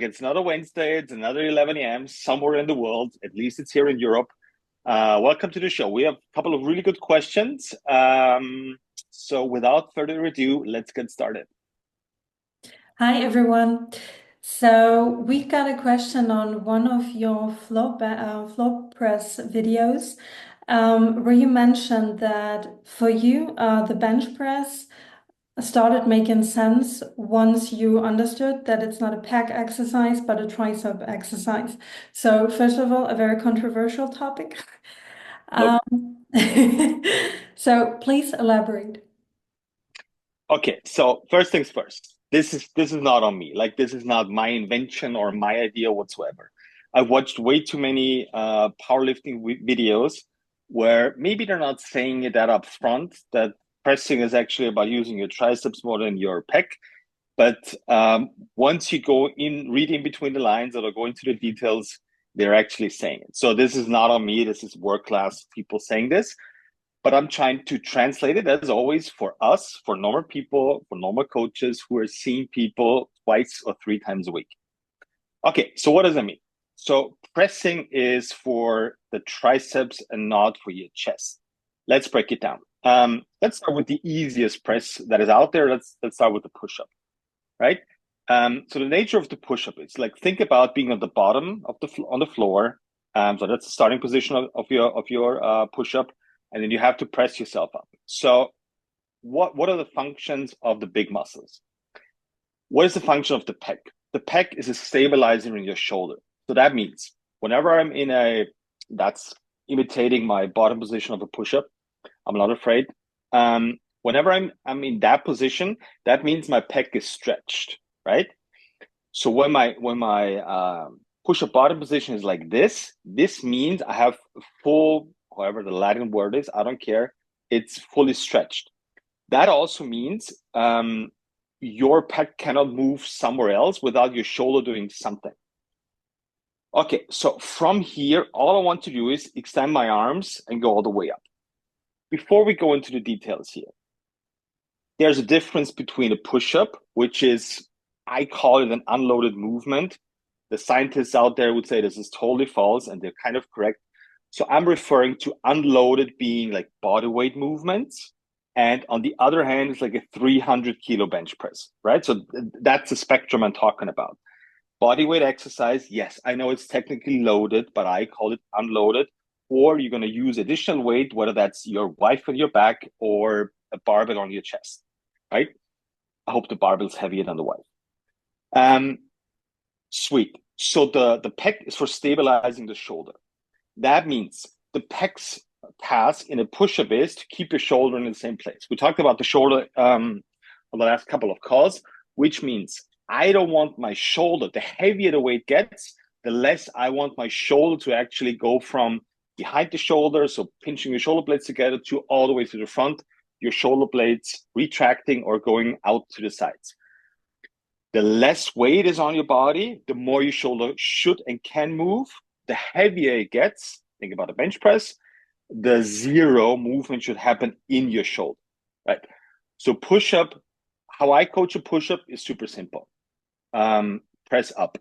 It's not a Wednesday, it's another 11 a.m. somewhere in the world. At least it's here in Europe. Welcome to the show. We have a couple of really good questions. So without further ado, let's get started. Hi everyone. So we got a question on one of your floor press videos, where you mentioned that for you, the bench press started making sense once you understood that it's not a pec exercise, but a tricep exercise. So first of all, a very controversial topic. Nope. Um, so please elaborate. Okay, so first things first. This is not on me. Like this is not my invention or my idea whatsoever. I've watched way too many powerlifting videos where maybe they're not saying it that up front, that pressing is actually about using your triceps more than your pec. But once you go in, read in between the lines or go into the details, they're actually saying it. So this is not on me. This is world class people saying this. But I'm trying to translate it as always for us, for normal people, for normal coaches who are seeing people twice or three times a week. Okay, so what does that mean? So pressing is for the triceps and not for your chest. Let's break it down. Let's start with the easiest press that is out there. Let's start with the push-up, right? So the nature of the push-up is like think about being on the bottom of on the floor. So that's the starting position of your push-up, and then you have to press yourself up. So what are the functions of the big muscles? What is the function of the pec? The pec is a stabilizer in your shoulder. So that means whenever I'm in that's imitating my bottom position of a push-up. I'm not afraid. Whenever I'm in that position, that means my pec is stretched, right? So when my push-up bottom position is like this means I have full, however the Latin word is, I don't care. It's fully stretched. That also means your pec cannot move somewhere else without your shoulder doing something. Okay, so from here, all I want to do is extend my arms and go all the way up. Before we go into the details here, there's a difference between a push-up, which is, I call it an unloaded movement. The scientists out there would say this is totally false, and they're kind of correct. So I'm referring to unloaded being like body weight movements. And on the other hand, it's like a 300 kilo bench press, right? So that's the spectrum I'm talking about. Body weight exercise, yes, I know it's technically loaded, but I call it unloaded. Or you're going to use additional weight, whether that's your wife on your back or a barbell on your chest, right? I hope the barbell's heavier than the wife. Um, Sweet. So the pec is for stabilizing the shoulder. That means the pec's task in a push-up is to keep your shoulder in the same place. We talked about the shoulder on the last couple of calls, which means I don't want my shoulder, the heavier the weight gets, the less I want my shoulder to actually go from behind the shoulder, so pinching your shoulder blades together, to all the way to the front, your shoulder blades retracting or going out to the sides. The less weight is on your body, the more your shoulder should and can move. The heavier it gets, think about a bench press, the zero movement should happen in your shoulder, right? So push up, how I coach a push up is super simple. Press up.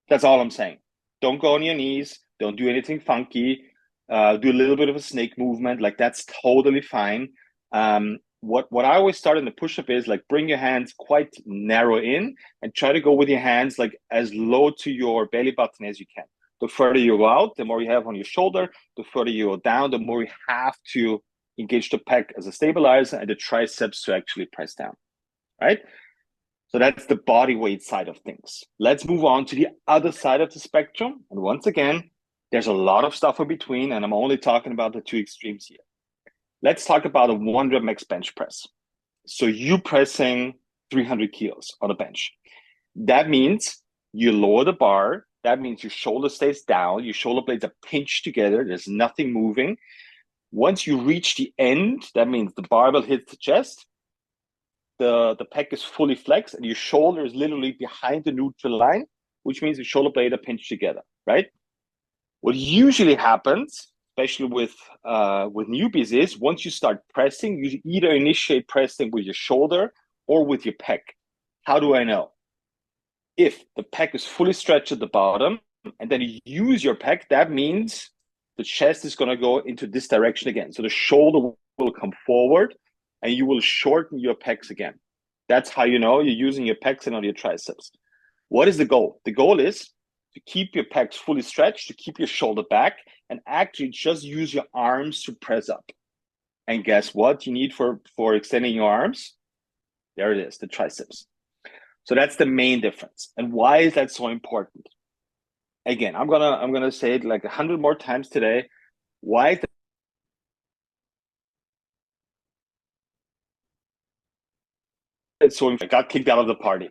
That's all I'm saying. Don't go on your knees. Don't do anything funky. Do a little bit of a snake movement. Like that's totally fine. What I always start in the push up is like bring your hands quite narrow in and try to go with your hands like as low to your belly button as you can. The further you go out, the more you have on your shoulder. The further you go down, the more you have to engage the pec as a stabilizer and the triceps to actually press down. Right? So that's the body weight side of things. Let's move on to the other side of the spectrum. And once again, there's a lot of stuff in between, and I'm only talking about the two extremes here. Let's talk about a 1 rep max bench press. So you pressing 300 kilos on a bench. That means you lower the bar. That means your shoulder stays down. Your shoulder blades are pinched together. There's nothing moving. Once you reach the end, that means the barbell hits the chest. The pec is fully flexed and your shoulder is literally behind the neutral line, which means your shoulder blade are pinched together, right? What usually happens, especially with newbies, is once you start pressing, you either initiate pressing with your shoulder or with your pec. How do I know? If the pec is fully stretched at the bottom and then you use your pec, that means the chest is going to go into this direction again. So the shoulder will come forward and you will shorten your pecs again. That's how you know you're using your pecs and not your triceps. What is the goal? The goal is to keep your pecs fully stretched, to keep your shoulder back, and actually just use your arms to press up. And guess what you need for extending your arms? There it is, the triceps. So that's the main difference. And why is that so important? Again, I'm gonna say it like 100 more times today. Why is it so? I got kicked out of the party.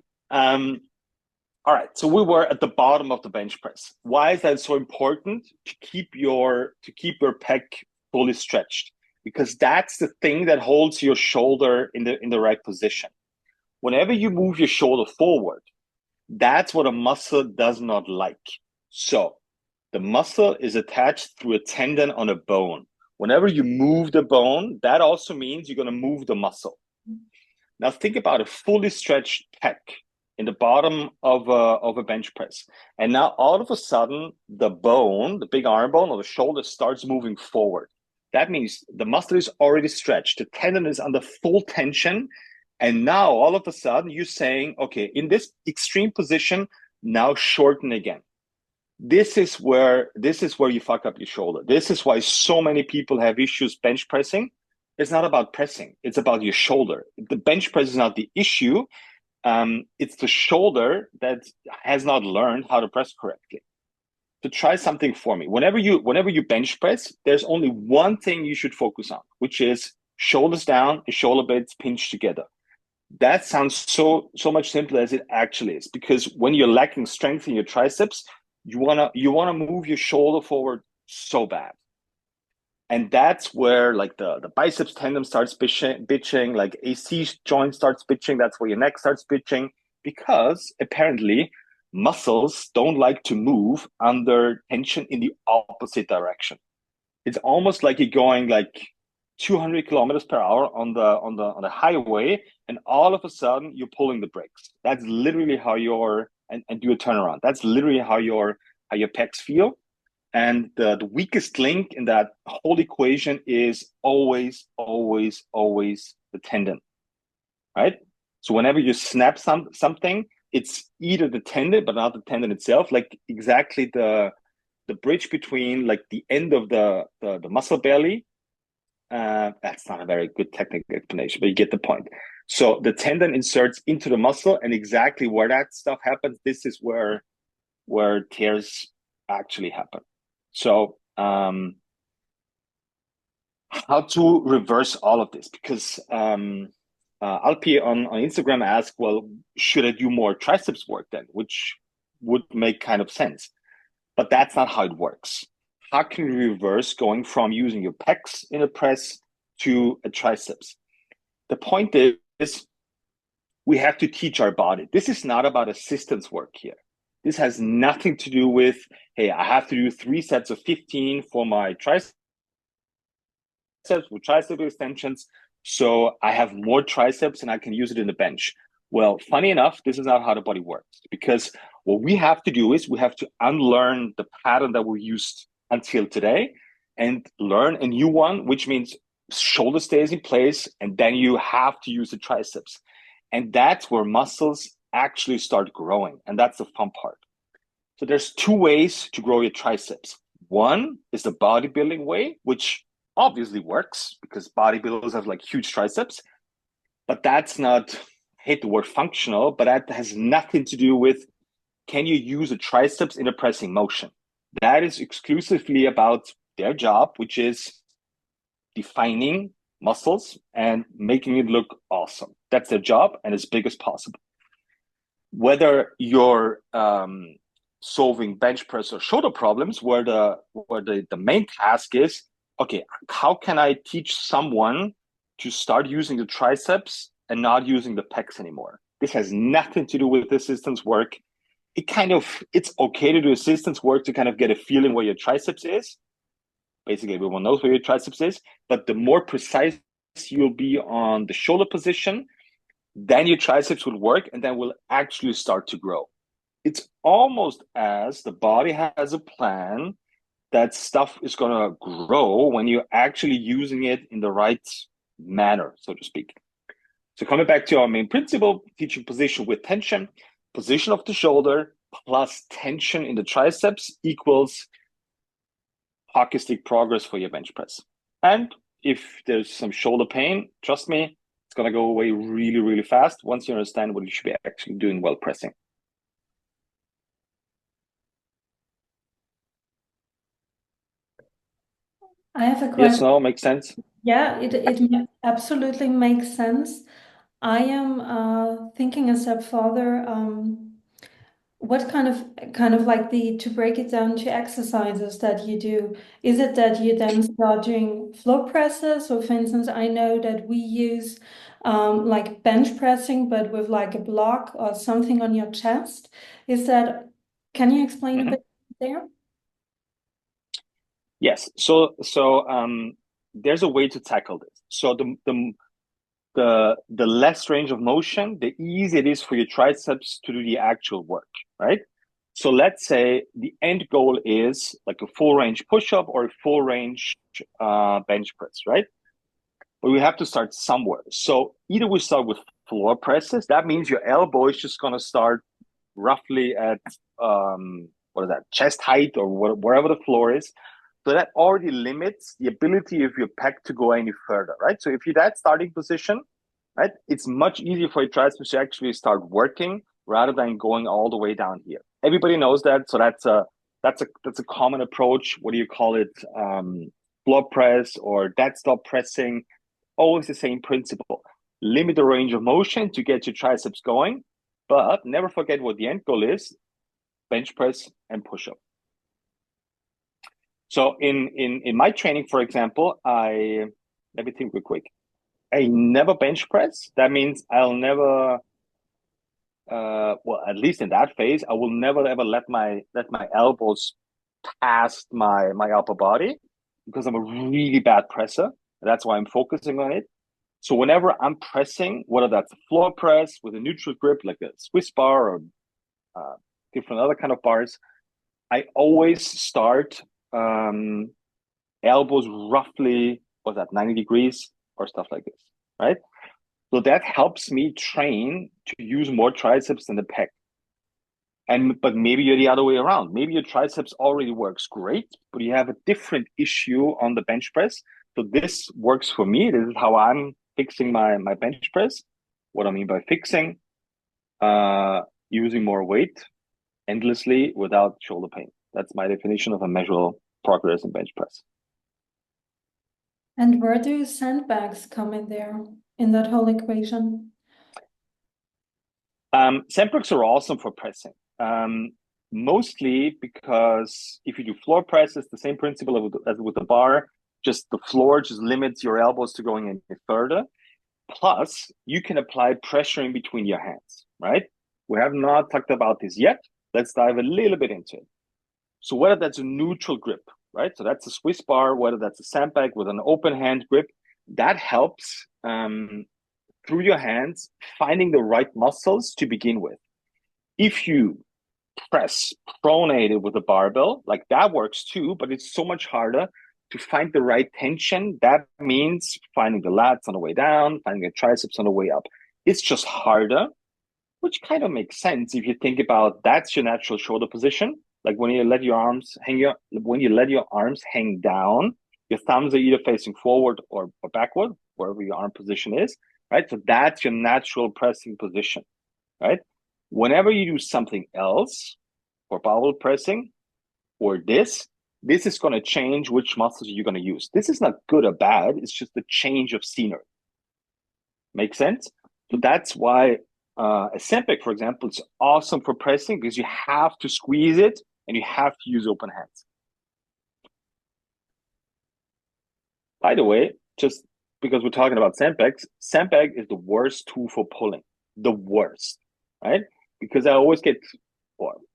All right, so we were at the bottom of the bench press. Why is that so important to keep your pec fully stretched? Because that's the thing that holds your shoulder in the right position. Whenever you move your shoulder forward, that's what a muscle does not like. So the muscle is attached through a tendon on a bone. Whenever you move the bone, that also means you're going to move the muscle. Now think about a fully stretched pec in the bottom of a bench press. And now all of a sudden, the bone, the big arm bone or the shoulder starts moving forward. That means the muscle is already stretched. The tendon is under full tension. And now all of a sudden you're saying, okay, in this extreme position, now shorten again. This is where you fuck up your shoulder. This is why so many people have issues bench pressing. It's not about pressing, it's about your shoulder. The bench press is not the issue. It's the shoulder that has not learned how to press correctly. To try something for me. Whenever you bench press, there's only one thing you should focus on, which is shoulders down and shoulder blades pinched together. That sounds so much simpler as it actually is, because when you're lacking strength in your triceps, you wanna move your shoulder forward so bad. And that's where like the biceps tendon starts bitching, like AC joint starts bitching. That's where your neck starts bitching, because apparently muscles don't like to move under tension in the opposite direction. It's almost like you're going like 200 kilometers per hour on the highway, and all of a sudden you're pulling the brakes. That's literally how and do a turnaround. That's literally how your pecs feel. And the weakest link in that whole equation is always, always, always the tendon, right? So whenever you snap something, it's either the tendon, but not the tendon itself. Like exactly the bridge between like the end of the muscle belly. That's not a very good technical explanation, but you get the point. So the tendon inserts into the muscle, and exactly where that stuff happens, this is where tears actually happen. So how to reverse all of this? Because Alpi on Instagram asked, well, should I do more triceps work then? Which would make kind of sense. But that's not how it works. How can you reverse going from using your pecs in a press to a triceps? The point is we have to teach our body. This is not about assistance work here. This has nothing to do with, hey, I have to do 3 sets of 15 for my triceps with tricep extensions, so I have more triceps and I can use it in the bench. Well, funny enough, this is not how the body works, because what we have to do is we have to unlearn the pattern that we used until today and learn a new one, which means shoulder stays in place, and then you have to use the triceps. And that's where muscles actually start growing. And that's the fun part. So there's 2 ways to grow your triceps. One is the bodybuilding way, which obviously works because bodybuilders have like huge triceps, but that's not, I hate the word functional, but that has nothing to do with can you use a triceps in a pressing motion. That is exclusively about their job, which is defining muscles and making it look awesome. That's their job, and as big as possible. Whether you're solving bench press or shoulder problems, where the main task is, okay, how can I teach someone to start using the triceps and not using the pecs anymore? This has nothing to do with assistance work. It's okay to do assistance work to kind of get a feeling where your triceps is. Basically, everyone knows where your triceps is, but the more precise you'll be on the shoulder position, then your triceps will work and then will actually start to grow. it's almost as the body has a plan that stuff is going to grow when you're actually using it in the right manner, so to speak. So coming back to our main principle, teaching position with tension, position of the shoulder plus tension in the triceps equals hockey stick progress for your bench press. And if there's some shoulder pain, trust me, it's going to go away really, really fast once you understand what you should be actually doing while pressing. I have a Yes, question. no, makes sense. Yeah, it absolutely makes sense. I am thinking a step further. What kind of like the to break it down to exercises that you do? Is it that you then start doing floor presses? So, for instance, I know that we use like bench pressing, but with like a block or something on your chest. Is that? Can you explain a Mm-hmm. bit there? Yes. So there's a way to tackle this. So the less range of motion, the easier it is for your triceps to do the actual work, right? So let's say the end goal is like a full range push up or a full range bench press, right? But we have to start somewhere. So either we start with floor presses. That means your elbow is just going to start roughly at what is that, chest height or wherever the floor is. So that already limits the ability of your pec to go any further, right? So if you're that starting position, right, it's much easier for your triceps to actually start working rather than going all the way down here. Everybody knows that, so that's a common approach. What do you call it? Floor press or dead stop pressing. Always the same principle. Limit the range of motion to get your triceps going, but never forget what the end goal is: bench press and push up. So in my training, for example, I let me think real quick. I never bench press. That means I'll never well, at least in that phase, I will never ever let my elbows past my upper body because I'm a really bad presser. That's why I'm focusing on it. So whenever I'm pressing, whether that's a floor press with a neutral grip like a Swiss bar or uh, different other kind of bars, I always start um, elbows roughly, what's that, 90 degrees or stuff like this, right? So that helps me train to use more triceps than the pec. And but maybe you're the other way around. Maybe your triceps already works great, but you have a different issue on the bench press. So this works for me. This is how I'm fixing my bench press. What I mean by fixing, uh, using more weight endlessly without shoulder pain. That's my definition of a measurable progress in bench press. And where do sandbags come in there in that whole equation? Sandbags are awesome for pressing. Mostly because if you do floor press, it's the same principle as with the bar. Just the floor just limits your elbows to going any further. Plus, you can apply pressure in between your hands, right? We have not talked about this yet. Let's dive a little bit into it. So whether that's a neutral grip, right? So that's a Swiss bar, whether that's a sandbag with an open hand grip, that helps through your hands finding the right muscles to begin with. If you press pronated with a barbell, like that works too, but it's so much harder to find the right tension. That means finding the lats on the way down, finding the triceps on the way up. It's just harder, which kind of makes sense if you think about that's your natural shoulder position. Like when you let your arms hang down, your thumbs are either facing forward or backward, wherever your arm position is, right? So that's your natural pressing position, right? Whenever you do something else, for bowel pressing or this is going to change which muscles you're going to use. This is not good or bad. It's just a change of scenery. Make sense? So that's why a sandbag, for example, is awesome for pressing because you have to squeeze it and you have to use open hands. By the way, just because we're talking about sandbags, sandbag is the worst tool for pulling. The worst, right? Because I always get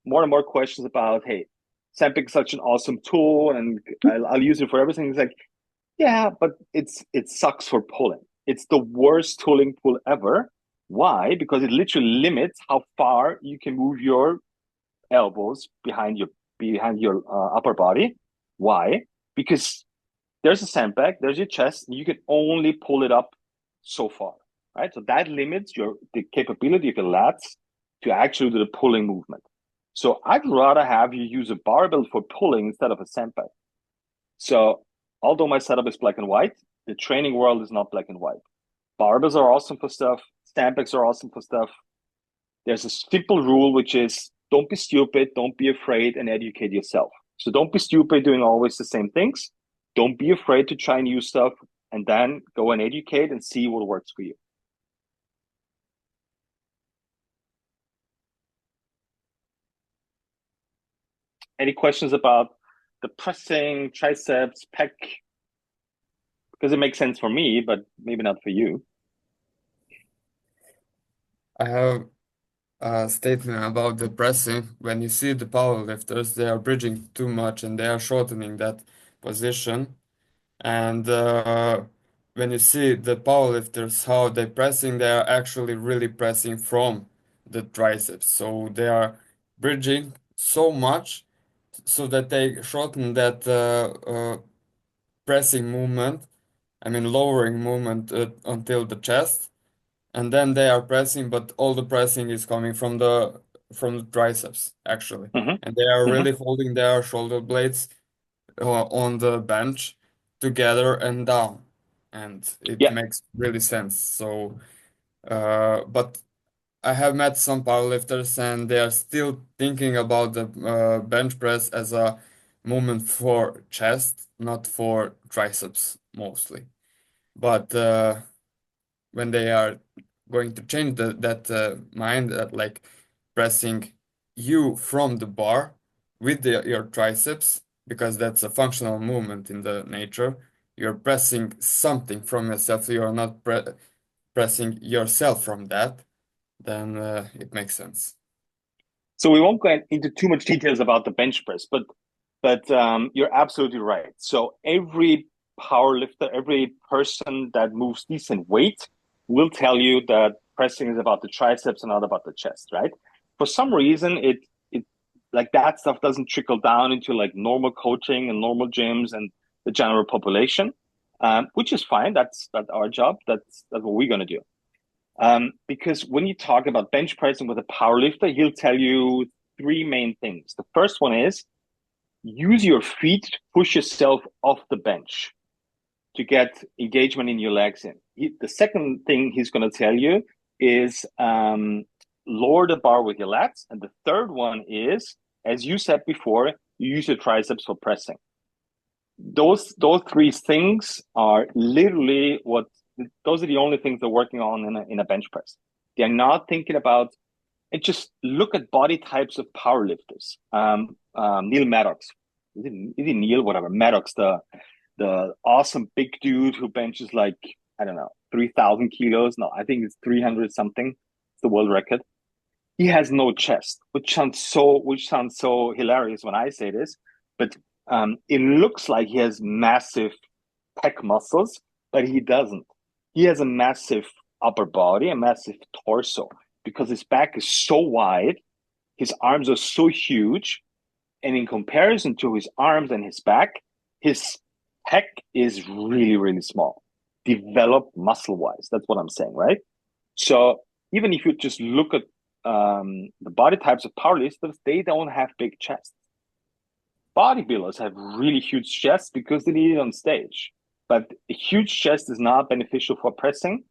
more and more questions about, hey, sandbag is such an awesome tool and I'll use it for everything. It's like, yeah, but it sucks for pulling. It's the worst tooling tool ever. Why? Because it literally limits how far you can move your elbows behind your upper body. Why? Because there's a sandbag, there's your chest, and you can only pull it up so far, right? So that limits the capability of your lats to actually do the pulling movement. So I'd rather have you use a barbell for pulling instead of a sandbag. So although my setup is black and white, the training world is not black and white. Barbells are awesome for stuff. Sandbags are awesome for stuff. There's a simple rule, which is don't be stupid, don't be afraid, and educate yourself. So don't be stupid doing always the same things. Don't be afraid to try new stuff, and then go and educate and see what works for you. Any questions about the pressing, triceps, pec? Because it makes sense for me, but maybe not for you. I have a statement about the pressing. When you see the powerlifters, they are bridging too much and they are shortening that position. And when you see the powerlifters, how they're pressing, they are actually really pressing from the triceps. So they are bridging so much so that they shorten that pressing movement, I mean lowering movement until the chest, and then they are pressing, but all the pressing is coming from the triceps actually, Mm-hmm. and they are Mm-hmm. really holding their shoulder blades on the bench together and down, and it Yeah. makes really sense. So, but I have met some powerlifters and they are still thinking about the bench press as a movement for chest, not for triceps mostly. But when they are going to change that mind, that like pressing you from the bar with your triceps, because that's a functional movement in the nature. You're pressing something from yourself. You're not pressing yourself from that. Then it makes sense. So we won't go into too much details about the bench press, but you're absolutely right. So every power lifter, every person that moves decent weight will tell you that pressing is about the triceps and not about the chest, right? For some reason, it like that stuff doesn't trickle down into like normal coaching and normal gyms and the general population, which is fine. That's our job. That's what we're gonna do. Because when you talk about bench pressing with a power lifter, he'll tell you three main things. The first one is use your feet to push yourself off the bench to get engagement in your legs in. The second thing he's going to tell you is lower the bar with your lats. And the third one is, as you said before, you use your triceps for pressing. Those three things are literally what those are the only things they're working on in a bench press. They're not thinking about and just look at body types of power lifters. Neil Maddox, is it Neil? Whatever. Maddox, the awesome big dude who benches like I don't know 3,000 kilos. No, I think it's 300 something. It's the world record. He has no chest, which sounds so hilarious when I say this, but it looks like he has massive pec muscles, but he doesn't. He has a massive upper body, a massive torso, because his back is so wide, his arms are so huge, and in comparison to his arms and his back, his pec is really, really small, developed muscle wise. That's what I'm saying, right? So even if you just look at the body types of powerlifters, they don't have big chests. Bodybuilders have really huge chests because they need it on stage. But a huge chest is not beneficial for pressing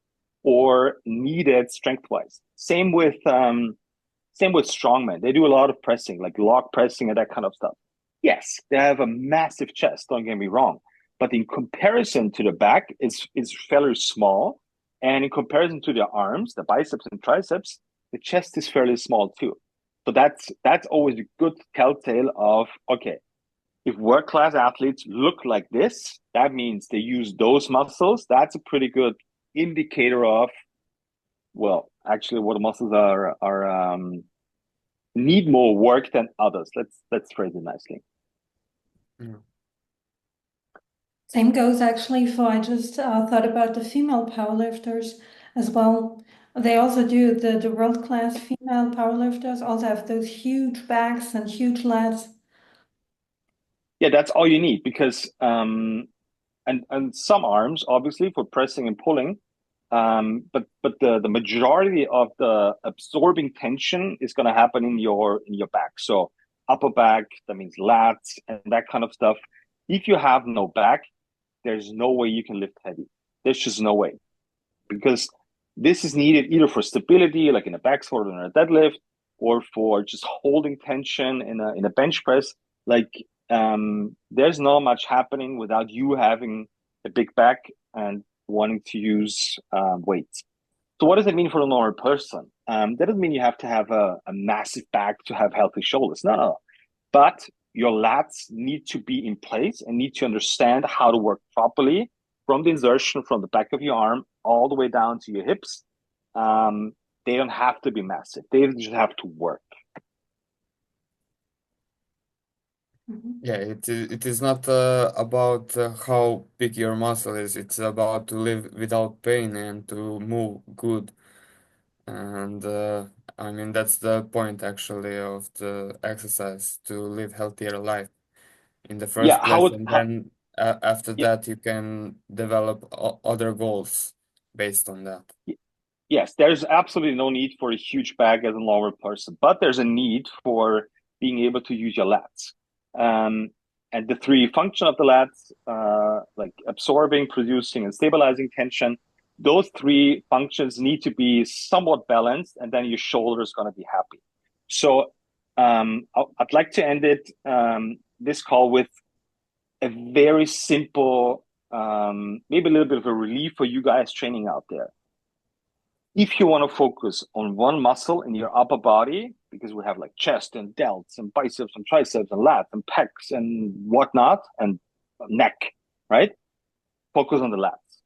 or needed strength wise. Same with strongmen. They do a lot of pressing, like log pressing and that kind of stuff. Yes, they have a massive chest, don't get me wrong. But in comparison to the back, it's fairly small. And in comparison to the arms, the biceps and triceps, the chest is fairly small too. So that's always a good telltale of okay, if world class athletes look like this, that means they use those muscles. That's a pretty good indicator of, well, actually, what muscles are need more work than others. Let's phrase it nicely. Yeah. Same goes actually for, I just thought about the female powerlifters as well. They also do the world-class female powerlifters also have those huge backs and huge lats. Yeah, that's all you need because and some arms obviously for pressing and pulling, but the majority of the absorbing tension is going to happen in your back. So upper back, that means lats and that kind of stuff. If you have no back, there's no way you can lift heavy. There's just no way because this is needed either for stability, like in a back squat or in a deadlift, or for just holding tension in a bench press. Like there's not much happening without you having a big back and wanting to use weights. So what does it mean for a normal person? That doesn't mean you have to have a massive back to have healthy shoulders. No, no, no. But your lats need to be in place and need to understand how to work properly from the insertion from the back of your arm all the way down to your hips. Um, they don't have to be massive. They just have to work. Mhm. Yeah, it is not about how big your muscle is. It's about to live without pain and to move good. And I mean that's the point actually of the exercise to live healthier life in the Yeah, first place, and how then after yeah, that you can develop other goals based on that. yes, there's absolutely no need for a huge bag as a normal person, but there's a need for being able to use your lats. Um, and the three function of the lats, like absorbing, producing, and stabilizing tension, those three functions need to be somewhat balanced, and then your shoulder is going to be happy. So I'd like to end it this call with a very simple, maybe a little bit of a relief for you guys training out there. If you want to focus on one muscle in your upper body, because we have like chest and delts and biceps and triceps and lats and pecs and whatnot and neck, right? Focus on the lats.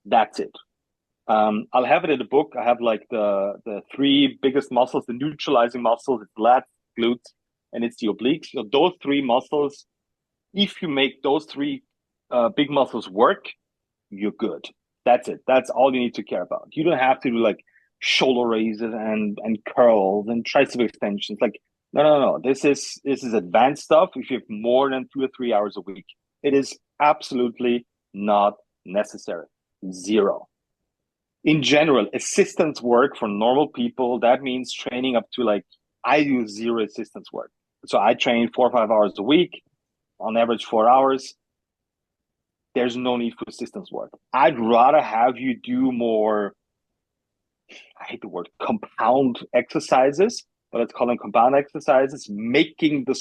That's it. I'll have it in the book. I have like the three biggest muscles, the neutralizing muscles, it's lats, glutes, and it's the obliques. So those three muscles, if you make those three big muscles work, you're good. That's it. That's all you need to care about. You don't have to do like shoulder raises and curls and tricep extensions. Like no, no, no. This is advanced stuff. If you have more than 2 or 3 hours a week, it is absolutely not necessary. Zero. In general, assistance work for normal people, that means training up to like I do zero assistance work. So I train 4 or 5 hours a week, on average 4 hours. There's no need for assistance work. I'd rather have you do more, I hate the word compound exercises, but let's call them compound exercises, making the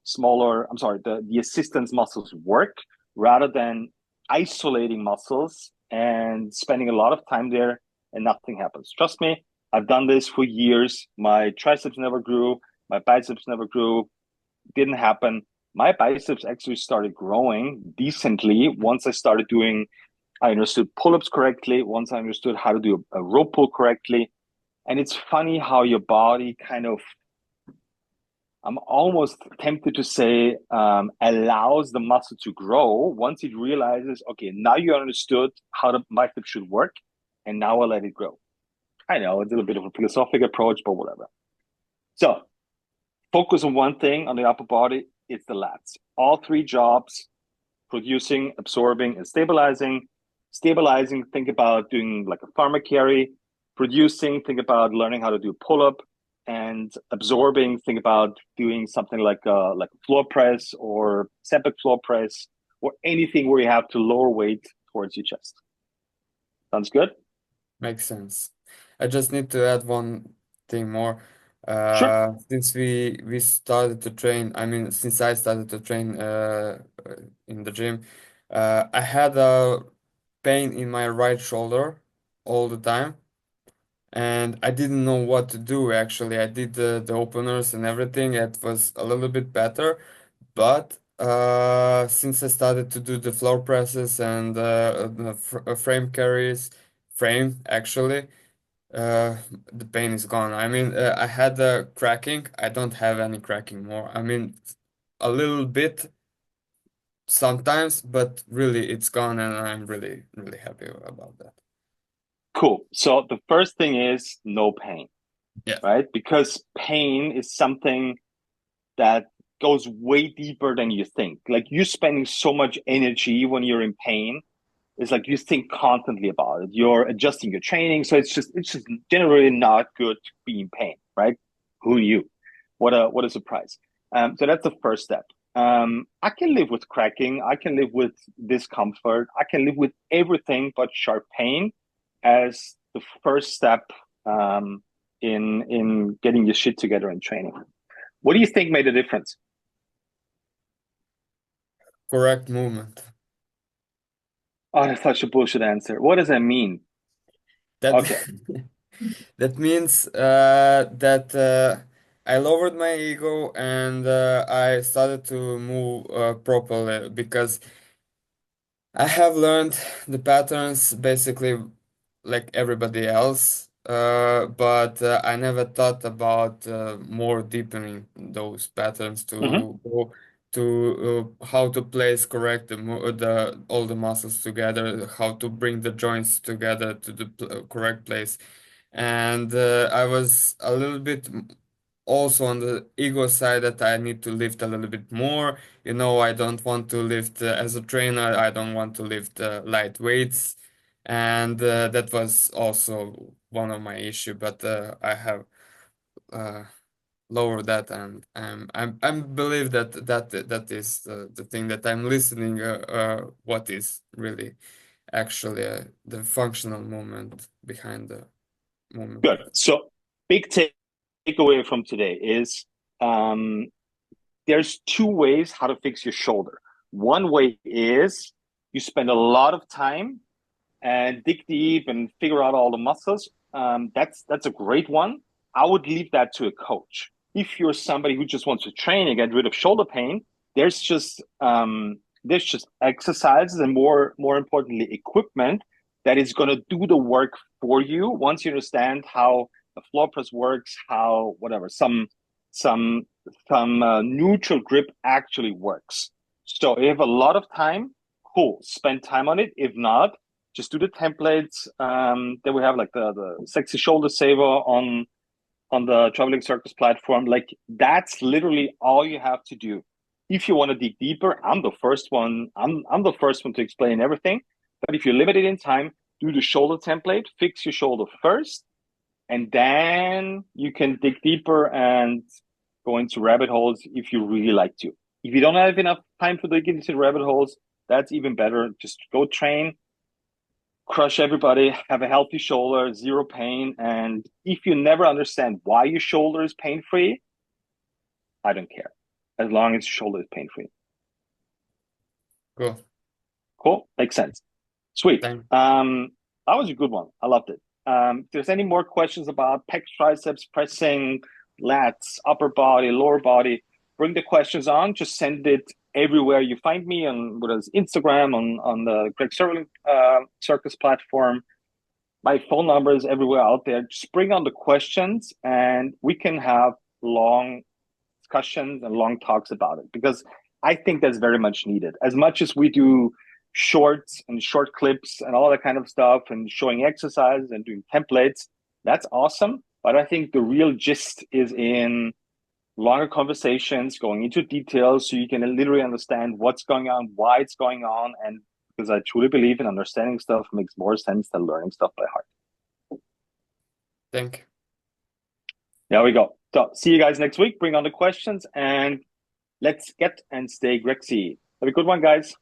the assistance muscles work rather than isolating muscles and spending a lot of time there and nothing happens. Trust me, I've done this for years. My triceps never grew, my biceps never grew, didn't happen. My biceps actually started growing decently once I understood pull-ups correctly, once I understood how to do a rope pull correctly. And it's funny how your body kind of, I'm almost tempted to say, allows the muscle to grow once it realizes, okay, now you understood how the bicep should work, and now I'll let it grow. I know it's a little bit of a philosophical approach, but whatever. So focus on one thing on the upper body, it's the lats. All three jobs, producing, absorbing, and stabilizing. Stabilizing, think about doing like a farmer carry. Producing, think about learning how to do pull up. And absorbing, think about doing something like a floor press or separate floor press or anything where you have to lower weight towards your chest. Sounds good? Makes sense. I just need to add one thing more. Sure. Since we started to train, I mean, since I started to train in the gym, I had a pain in my right shoulder all the time, and I didn't know what to do actually. I did the openers and everything. It was a little bit better, but since I started to do the floor presses and the frame carries, frame actually, uh, the pain is gone. I mean, I had the cracking. I don't have any cracking more. I mean, a little bit sometimes, but really it's gone, and I'm really, really happy about that. Cool. So the first thing is no pain, Yeah, right? Because pain is something that goes way deeper than you think. Like you're spending so much energy when you're in pain. It's like you think constantly about it. You're adjusting your training. So it's just generally not good to be in pain, right? Who knew? What a surprise. So that's the first step. I can live with cracking. I can live with discomfort. I can live with everything but sharp pain as the first step in getting your shit together in training. What do you think made a difference? correct movement. Oh, that's such a bullshit answer. What does that mean? That Okay. that means that I lowered my ego and I started to move properly because I have learned the patterns basically like everybody else, but I never thought about more deepening those patterns Hmm. to go to how to place correct the all the muscles together, how to bring the joints together to the correct place. And I was a little bit also on the ego side that I need to lift a little bit more. You know, I don't want to lift as a trainer, I don't want to lift light weights. And that was also one of my issue, but I have uh, lowered that, and I believe that that is the thing that I'm listening. What is really actually the functional movement behind the movement. Good. So, big takeaway from today is um, there's two ways how to fix your shoulder. One way is you spend a lot of time and dig deep and figure out all the muscles. That's a great one. I would leave that to a coach. If you're somebody who just wants to train and get rid of shoulder pain, there's just exercises and more importantly equipment that is going to do the work for you once you understand how the floor press works, how whatever some neutral grip actually works. So if you have a lot of time, cool, spend time on it. If not, just do the templates. Then we have like the sexy shoulder saver on the traveling circus platform. Like that's literally all you have to do. If you want to dig deeper, I'm the first one. I'm the first one to explain everything. But if you're limited in time, do the shoulder template, fix your shoulder first, and then you can dig deeper and go into rabbit holes if you really like to. If you don't have enough time to dig into the rabbit holes, that's even better. Just go train, crush everybody, have a healthy shoulder, zero pain. And if you never understand why your shoulder is pain free, I don't care. As long as your shoulder is pain free. Cool. Cool. Makes sense. Sweet. Thank. That was a good one. I loved it. If there's any more questions about pecs, triceps, pressing, lats, upper body, lower body, bring the questions on. Just send it everywhere you find me on whether it's Instagram, on the Greg Circling Circus platform. My phone number is everywhere out there. Just bring on the questions and we can have long discussions and long talks about it because I think that's very much needed. As much as we do shorts and short clips and all that kind of stuff and showing exercises and doing templates, that's awesome. But I think the real gist is in longer conversations, going into details so you can literally understand what's going on, why it's going on, and because I truly believe in understanding stuff makes more sense than learning stuff by heart. Thank you. There we go. So see you guys next week. Bring on the questions and let's get and stay Grexy. Have a good one, guys.